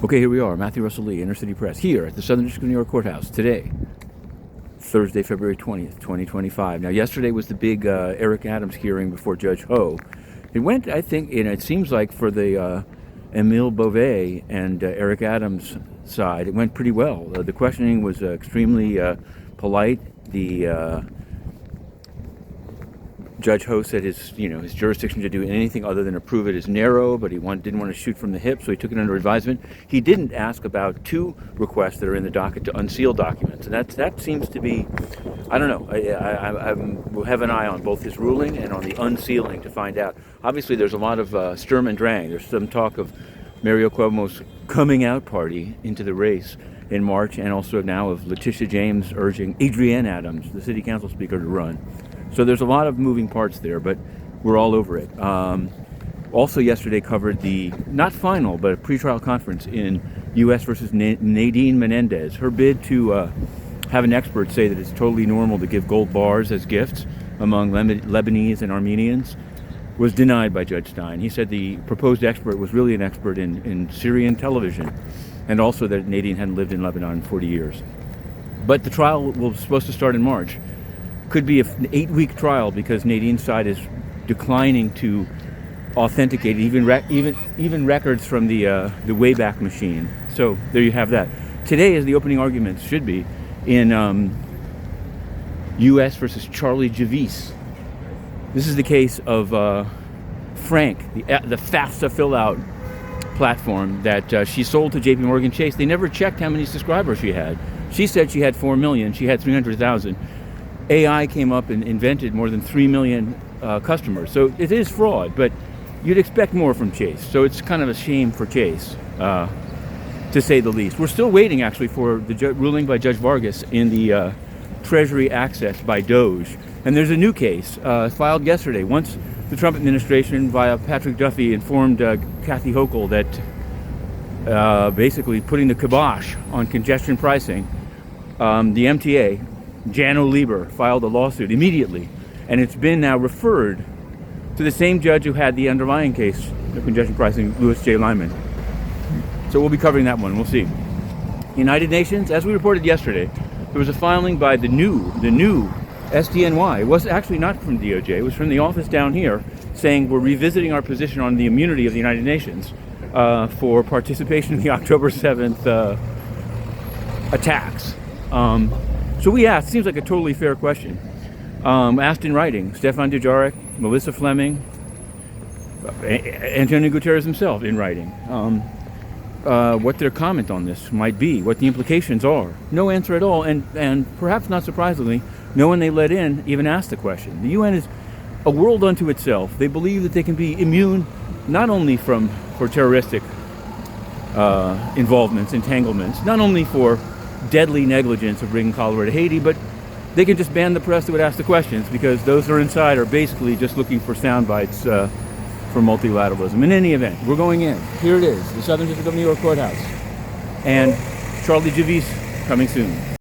Okay, here we are, Matthew Russell Lee, Inner City Press, here at the Southern District of New York Courthouse today, Thursday, February 20th, 2025. Now, yesterday was the big Eric Adams hearing before Judge Ho. It went, I think, and it seems like for the Emile Beauvais and Eric Adams side, it went pretty well. The questioning was extremely polite. The Judge Ho said his jurisdiction to do anything other than approve it is narrow, but he didn't want to shoot from the hip, so he took it under advisement. He didn't ask about two requests that are in the docket to unseal documents, and that seems to be, I don't know. I will have an eye on both his ruling and on the unsealing to find out. Obviously, there's a lot of Sturm and Drang. There's some talk of Mario Cuomo's coming out party into the race in March, and also now of Letitia James urging Adrienne Adams, the city council speaker, to run. So there's a lot of moving parts there, but we're all over it. Also yesterday covered the, not final, but a pretrial conference in U.S. versus Nadine Menendez. Her bid to have an expert say that it's totally normal to give gold bars as gifts among Lebanese and Armenians was denied by Judge Stein. He said the proposed expert was really an expert in Syrian television, and also that Nadine hadn't lived in Lebanon in 40 years. But the trial was supposed to start in March. Could be an 8-week trial because Nadine's side is declining to authenticate even records from the Wayback Machine. So there you have that. Today, as the opening arguments should be, in U.S. versus Charlie Javice. This is the case of Frank, the FAFSA fill-out platform that she sold to J.P. Morgan Chase. They never checked how many subscribers she had. She said she had 4 million. She had 300,000. AI came up and invented more than 3 million customers. So it is fraud, but you'd expect more from Chase. So it's kind of a shame for Chase, to say the least. We're still waiting, actually, for the ruling by Judge Vargas in the Treasury access by Doge. And there's a new case filed yesterday. Once the Trump administration, via Patrick Duffy, informed Kathy Hochul that basically putting the kibosh on congestion pricing, the MTA, Jano Lieber, filed a lawsuit immediately, and it's been now referred to the same judge who had the underlying case of congestion pricing, Louis J. Lyman. So we'll be covering that one. We'll see. United Nations, as we reported yesterday, there was a filing by the new SDNY. It was actually not from DOJ. It was from the office down here, saying we're revisiting our position on the immunity of the United Nations for participation in the October 7th attacks. So we asked, seems like a totally fair question, asked in writing, Stefan Dujarric, Melissa Fleming, Antonio Guterres himself in writing, what their comment on this might be, what the implications are. No answer at all, and perhaps not surprisingly, no one they let in even asked the question. The UN is a world unto itself. They believe that they can be immune not only for terroristic involvements, entanglements, not only for deadly negligence of bringing cholera to Haiti, but they can just ban the press that would ask the questions, because those that are inside are basically just looking for sound bites for multilateralism. In any event, we're going in. Here it is, the Southern District of New York Courthouse. And Charlie Javice coming soon.